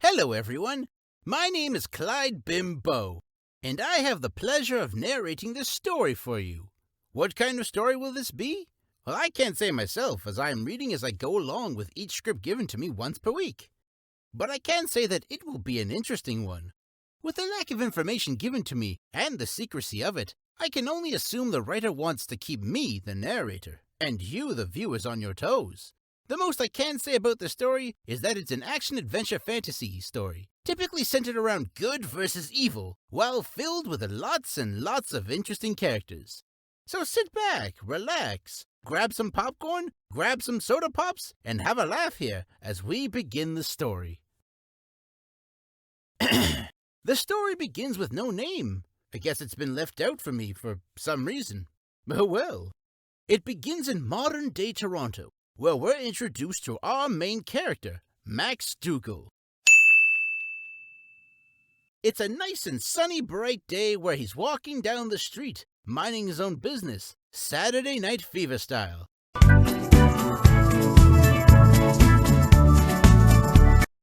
Hello, everyone. My name is Clyde Bimbo, and I have the pleasure of narrating this story for you. What kind of story will this be? Well, I can't say myself, as I am reading as I go along with each script given to me once per week. But I can say that it will be an interesting one. With the lack of information given to me and the secrecy of it, I can only assume the writer wants to keep me, the narrator, and you, the viewers, on your toes. The most I can say about the story is that it's an action-adventure fantasy story, typically centered around good versus evil, while filled with lots and lots of interesting characters. So sit back, relax, grab some popcorn, grab some soda pops, and have a laugh here as we begin the story. The story begins with no name. I guess it's been left out for me for some reason. Oh well. It begins in modern-day Toronto, where we're introduced to our main character, Max Dougal. It's a nice and sunny, bright day where he's walking down the street, minding his own business, Saturday Night Fever style.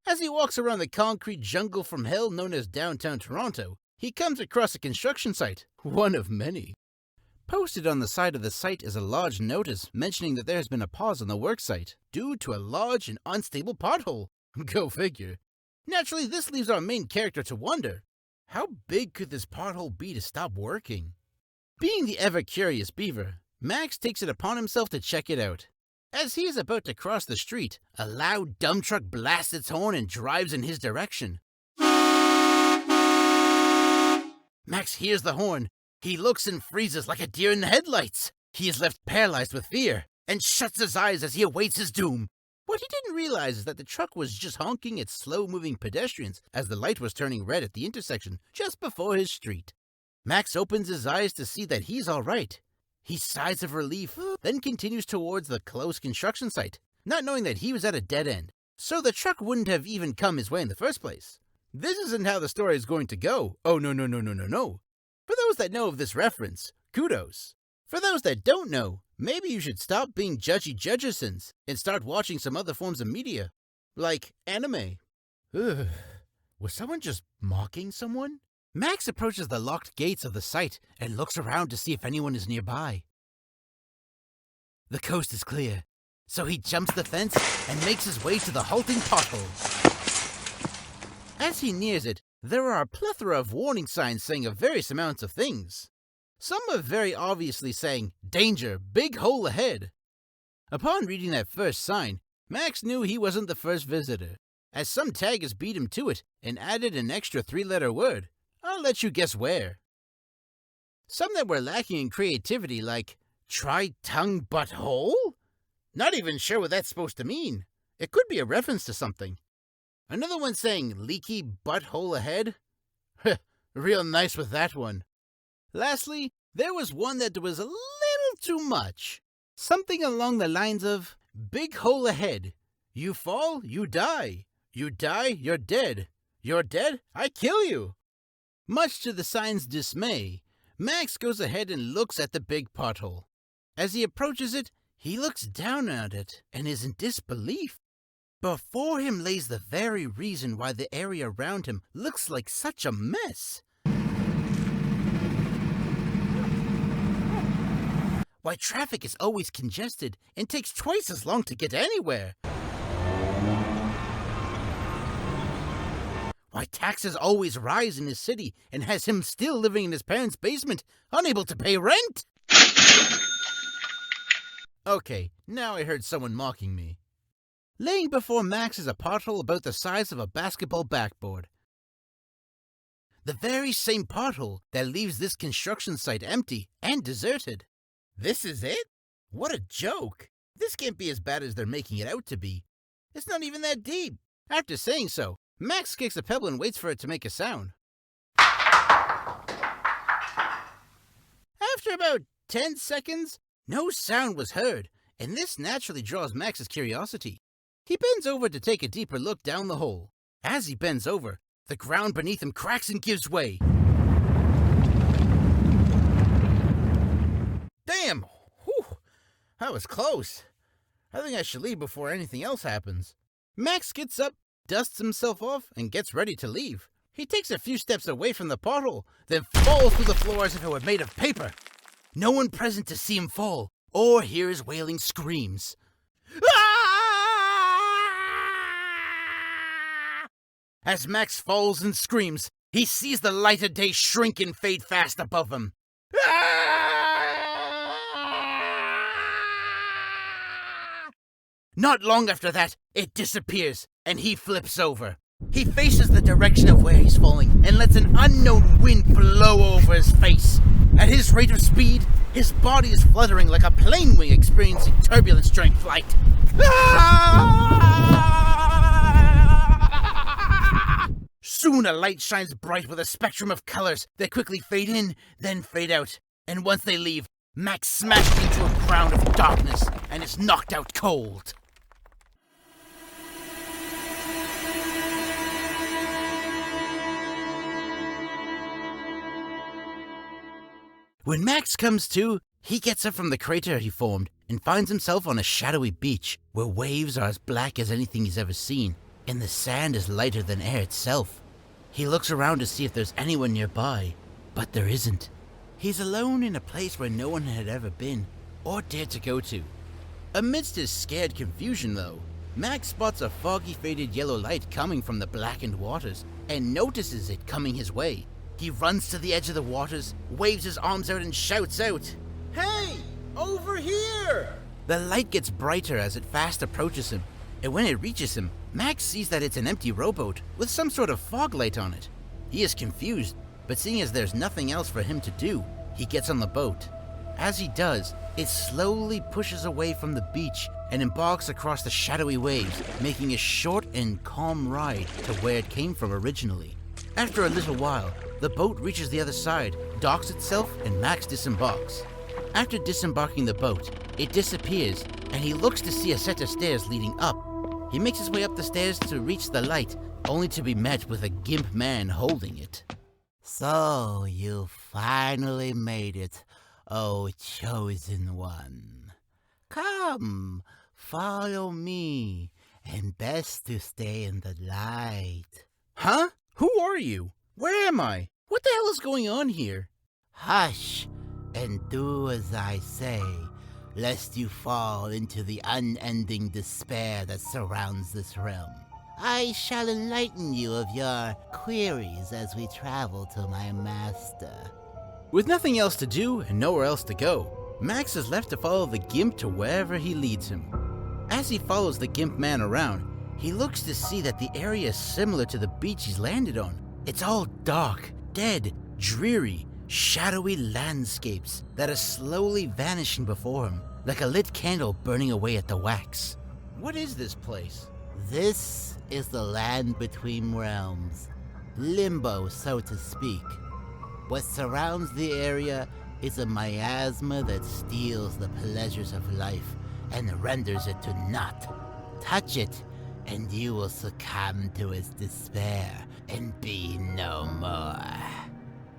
As he walks around the concrete jungle from hell known as downtown Toronto, he comes across a construction site, one of many. Posted on the side of the site is a large notice mentioning that there has been a pause on the work site due to a large and unstable pothole. Go figure. Naturally, this leaves our main character to wonder, how big could this pothole be to stop working? Being the ever-curious beaver, Max takes it upon himself to check it out. As he is about to cross the street, a loud dump truck blasts its horn and drives in his direction. Max hears the horn. He looks and freezes like a deer in the headlights. He is left paralyzed with fear and shuts his eyes as he awaits his doom. What he didn't realize is that the truck was just honking at slow-moving pedestrians as the light was turning red at the intersection just before his street. Max opens his eyes to see that he's all right. He sighs of relief, then continues towards the closed construction site, not knowing that he was at a dead end, so the truck wouldn't have even come his way in the first place. This isn't how the story is going to go. Oh, no. For those that know of this reference, kudos. For those that don't know, maybe you should stop being judgy judgesons and start watching some other forms of media, like anime. Ugh. Was someone just mocking someone? Max approaches the locked gates of the site and looks around to see if anyone is nearby. The coast is clear, so he jumps the fence and makes his way to the halting pothole. As he nears it, there are a plethora of warning signs saying of various amounts of things. Some are very obviously saying, "Danger, big hole ahead." Upon reading that first sign, Max knew he wasn't the first visitor, as some taggers beat him to it and added an extra 3-letter word. I'll let you guess where. Some that were lacking in creativity, like, "Try tongue butthole?" Not even sure what that's supposed to mean. It could be a reference to something. Another one saying, "Leaky butthole ahead?" Real nice with that one. Lastly, there was one that was a little too much. Something along the lines of, "Big hole ahead. You fall, you die. You die, you're dead. You're dead, I kill you." Much to the sign's dismay, Max goes ahead and looks at the big pothole. As he approaches it, he looks down at it and is in disbelief. Before him lays the very reason why the area around him looks like such a mess. Why traffic is always congested and takes twice as long to get anywhere. Why taxes always rise in his city and has him still living in his parents' basement, unable to pay rent. Okay, now I heard someone mocking me. Laying before Max is a pothole about the size of a basketball backboard. The very same pothole that leaves this construction site empty and deserted. This is it? What a joke. This can't be as bad as they're making it out to be. It's not even that deep. After saying so, Max kicks a pebble and waits for it to make a sound. After about 10 seconds, no sound was heard, and this naturally draws Max's curiosity. He bends over to take a deeper look down the hole. As he bends over, the ground beneath him cracks and gives way. Damn! Whew! That was close. I think I should leave before anything else happens. Max gets up, dusts himself off and gets ready to leave. He takes a few steps away from the pothole, then falls through the floor as if it were made of paper. No one present to see him fall or hear his wailing screams. As Max falls and screams, he sees the light of day shrink and fade fast above him. Not long after that, it disappears, and he flips over. He faces the direction of where he's falling and lets an unknown wind blow over his face. At his rate of speed, his body is fluttering like a plane wing experiencing turbulence during flight. Soon a light shines bright with a spectrum of colors that quickly fade in, then fade out. And once they leave, Max smashed into a ground of darkness and is knocked out cold. When Max comes to, he gets up from the crater he formed and finds himself on a shadowy beach where waves are as black as anything he's ever seen, and the sand is lighter than air itself. He looks around to see if there's anyone nearby, but there isn't. He's alone in a place where no one had ever been or dared to go to. Amidst his scared confusion, though, Max spots a foggy, faded yellow light coming from the blackened waters and notices it coming his way. He runs to the edge of the waters, waves his arms out and shouts out, "Hey! Over here!" The light gets brighter as it fast approaches him, and when it reaches him, Max sees that it's an empty rowboat with some sort of fog light on it. He is confused, but seeing as there's nothing else for him to do, he gets on the boat. As he does, it slowly pushes away from the beach and embarks across the shadowy waves, making a short and calm ride to where it came from originally. After a little while, the boat reaches the other side, docks itself, and Max disembarks. After disembarking the boat, it disappears, and he looks to see a set of stairs leading up. He makes his way up the stairs to reach the light, only to be met with a gimp man holding it. "So, you finally made it, oh chosen one. Come, follow me, and best to stay in the light." Huh? Who are you? Where am I? What the hell is going on here? "Hush, and do as I say, lest you fall into the unending despair that surrounds this realm. I shall enlighten you of your queries as we travel to my master." With nothing else to do and nowhere else to go, Max is left to follow the gimp to wherever he leads him. As he follows the gimp man around, he looks to see that the area is similar to the beach he's landed on. It's all dark, dead, dreary, shadowy landscapes that are slowly vanishing before him, like a lit candle burning away at the wax. What is this place? This is the land between realms, limbo, so to speak. What surrounds the area is a miasma that steals the pleasures of life and renders it to naught. Touch it, and you will succumb to its despair and be no more.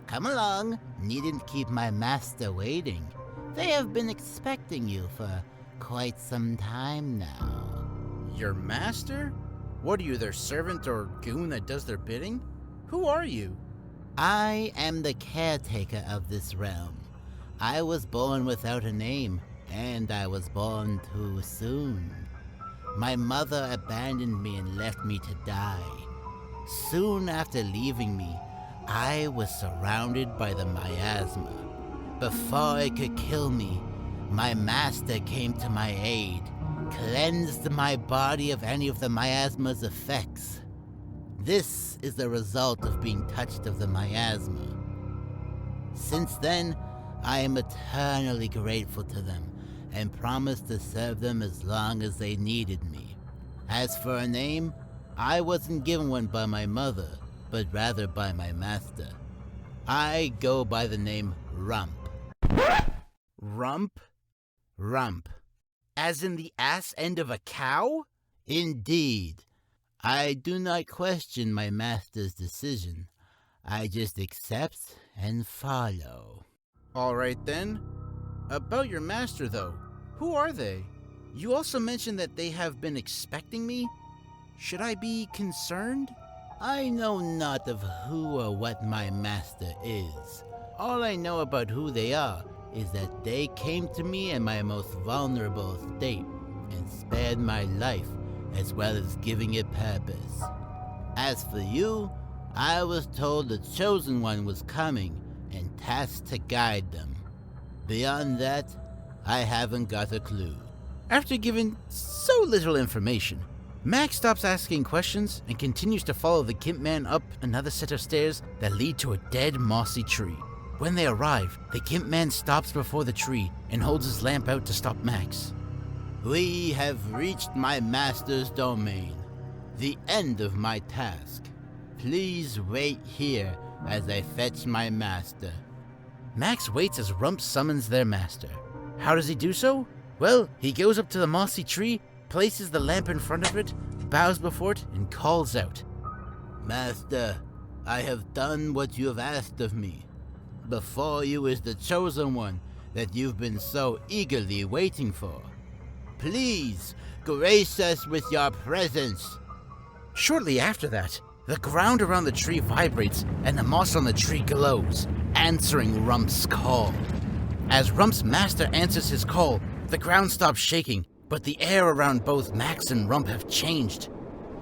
Come along, needn't keep my master waiting. They have been expecting you for quite some time now. Your master? What are you, their servant or goon that does their bidding? Who are you? I am the caretaker of this realm. I was born without a name, and I was born too soon. My mother abandoned me and left me to die. Soon after leaving me, I was surrounded by the miasma. Before it could kill me, my master came to my aid, cleansed my body of any of the miasma's effects. This is the result of being touched of the miasma. Since then, I am eternally grateful to them and promised to serve them as long as they needed me. As for a name, I wasn't given one by my mother, but rather by my master. I go by the name Rump. Rump? Rump. As in the ass end of a cow? Indeed. I do not question my master's decision. I just accept and follow. All right then. About your master, though. Who are they? You also mentioned that they have been expecting me? Should I be concerned? I know not of who or what my master is. All I know about who they are is that they came to me in my most vulnerable state and spared my life as well as giving it purpose. As for you, I was told the Chosen One was coming and tasked to guide them. Beyond that, I haven't got a clue. After giving so little information, Max stops asking questions and continues to follow the Gimp Man up another set of stairs that lead to a dead, mossy tree. When they arrive, the Gimp Man stops before the tree and holds his lamp out to stop Max. We have reached my master's domain, the end of my task. Please wait here as I fetch my master. Max waits as Rump summons their master. How does he do so? Well, he goes up to the mossy tree, places the lamp in front of it, bows before it, and calls out, Master, I have done what you have asked of me. Before you is the Chosen One that you've been so eagerly waiting for. Please, grace us with your presence. Shortly after that, the ground around the tree vibrates and the moss on the tree glows, answering Rump's call. As Rump's master answers his call, the ground stops shaking, but the air around both Max and Rump have changed.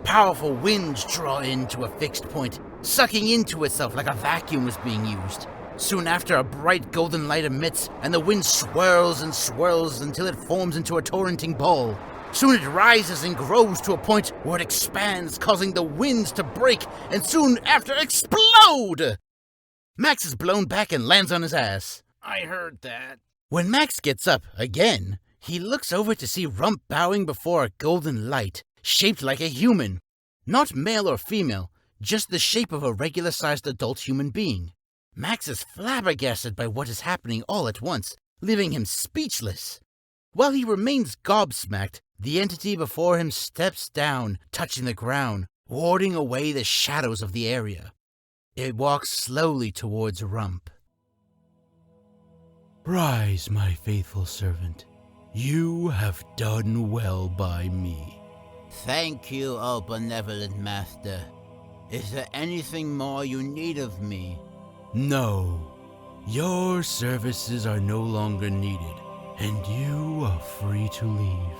Powerful winds draw in to a fixed point, sucking into itself like a vacuum was being used. Soon after, a bright golden light emits, and the wind swirls and swirls until it forms into a torrenting ball. Soon it rises and grows to a point where it expands, causing the winds to break, and soon after explode! Max is blown back and lands on his ass. I heard that. When Max gets up again, he looks over to see Rump bowing before a golden light, shaped like a human. Not male or female, just the shape of a regular-sized adult human being. Max is flabbergasted by what is happening all at once, leaving him speechless. While he remains gobsmacked, the entity before him steps down, touching the ground, warding away the shadows of the area. It walks slowly towards Rump. Rise, my faithful servant. You have done well by me. Thank you, O benevolent master. Is there anything more you need of me? No. Your services are no longer needed, and you are free to leave.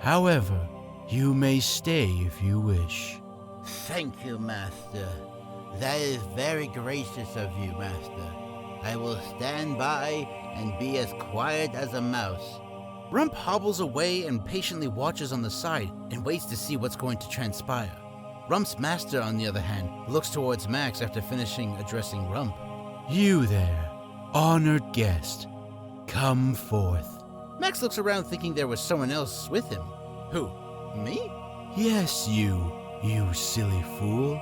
However, you may stay if you wish. Thank you, master. That is very gracious of you, master. I will stand by and be as quiet as a mouse. Rump hobbles away and patiently watches on the side and waits to see what's going to transpire. Rump's master, on the other hand, looks towards Max after finishing addressing Rump. You there, honored guest, come forth. Max looks around thinking there was someone else with him. Who? Me? Yes, you silly fool.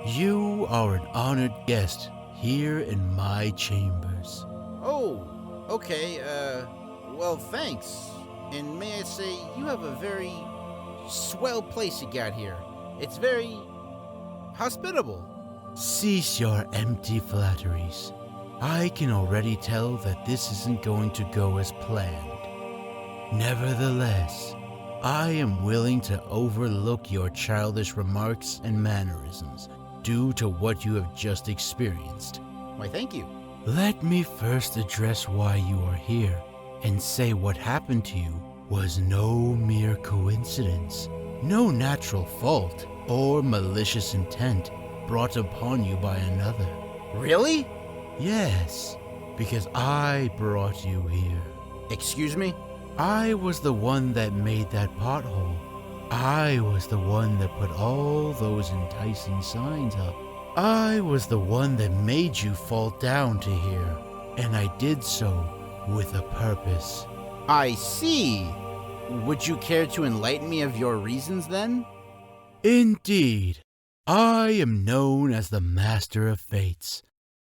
You are an honored guest here in my chambers. Oh, okay, well, thanks. And may I say, you have a very swell place you got here. It's very hospitable. Cease your empty flatteries. I can already tell that this isn't going to go as planned. Nevertheless, I am willing to overlook your childish remarks and mannerisms due to what you have just experienced. Why, thank you. Let me first address why you are here and say what happened to you was no mere coincidence, no natural fault or malicious intent brought upon you by another. Really? Yes, because I brought you here. Excuse me? I was the one that made that pothole. I was the one that put all those enticing signs up. I was the one that made you fall down to here, and I did so with a purpose. I see. Would you care to enlighten me of your reasons then? Indeed. I am known as the Master of Fates.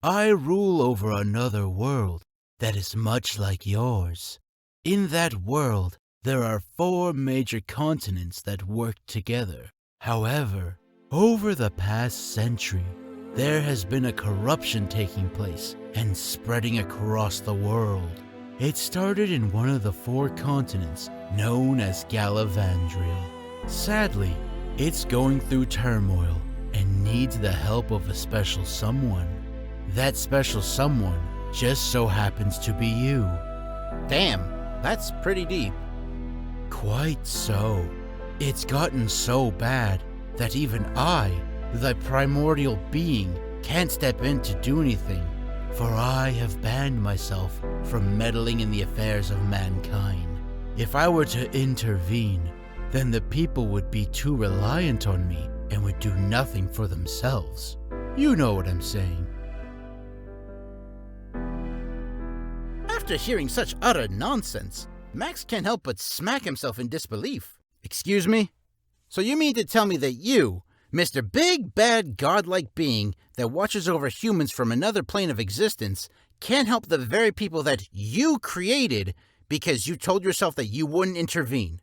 I rule over another world that is much like yours. In that world, there are 4 major continents that work together. However, over the past century, there has been a corruption taking place and spreading across the world. It started in one of the 4 continents known as Galavandriel. Sadly, It's going through turmoil and needs the help of a special someone. That special someone just so happens to be you. Damn, that's pretty deep. Quite so. It's gotten so bad that even I, the primordial being, can't step in to do anything, for I have banned myself from meddling in the affairs of mankind. If I were to intervene, then the people would be too reliant on me and would do nothing for themselves. You know what I'm saying. After hearing such utter nonsense, Max can't help but smack himself in disbelief. Excuse me? So you mean to tell me that you, Mr. Big Bad Godlike Being that watches over humans from another plane of existence, can't help the very people that you created because you told yourself that you wouldn't intervene?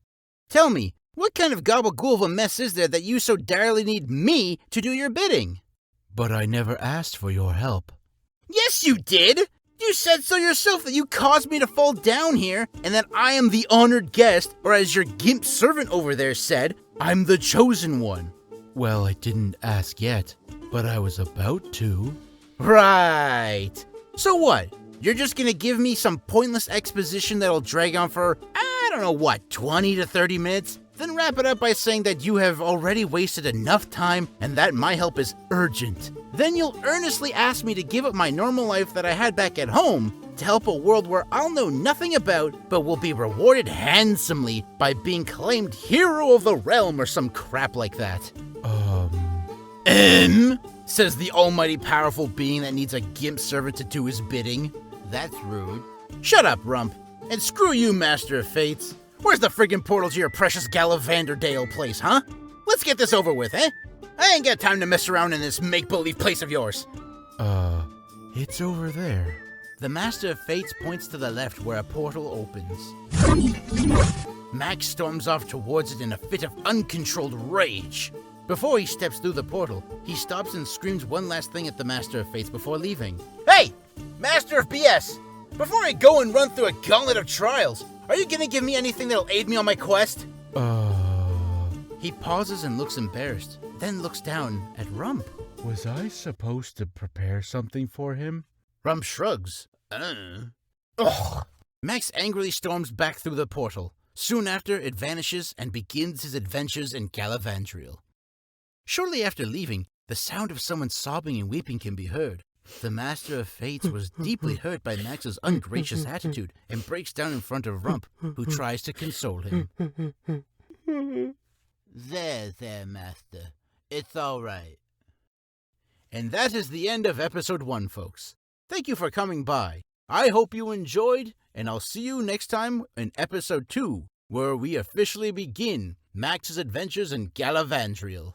Tell me, what kind of gabagool of a mess is there that you so direly need me to do your bidding? But I never asked for your help. Yes, you did! You said so yourself that you caused me to fall down here, and that I am the honored guest, or as your gimp servant over there said, I'm the chosen one. Well, I didn't ask yet, but I was about to. Right. So what? You're just gonna give me some pointless exposition that'll drag on for, I don't know what, 20 to 30 minutes? Then wrap it up by saying that you have already wasted enough time and that my help is urgent. Then you'll earnestly ask me to give up my normal life that I had back at home to help a world where I'll know nothing about but will be rewarded handsomely by being claimed hero of the realm or some crap like that. Says the almighty powerful being that needs a gimp servant to do his bidding. That's rude. Shut up, Rump. And screw you, Master of Fates. Where's the friggin' portal to your precious Galavanderdale place, huh? Let's get this over with, eh? I ain't got time to mess around in this make-believe place of yours. It's over there. The Master of Fates points to the left where a portal opens. Max storms off towards it in a fit of uncontrolled rage. Before he steps through the portal, he stops and screams one last thing at the Master of Fates before leaving. Hey! Master of BS! Before I go and run through a gauntlet of trials, are you gonna give me anything that'll aid me on my quest? He pauses and looks embarrassed, then looks down at Rump. Was I supposed to prepare something for him? Rump shrugs. Ugh. Max angrily storms back through the portal. Soon after, it vanishes and begins his adventures in Galavandriel. Shortly after leaving, the sound of someone sobbing and weeping can be heard. The Master of Fates was deeply hurt by Max's ungracious attitude and breaks down in front of Rump, who tries to console him. There, Master. It's all right. And that is the end of episode 1, folks. Thank you for coming by. I hope you enjoyed, and I'll see you next time in episode 2, where we officially begin Max's adventures in Galavandriel.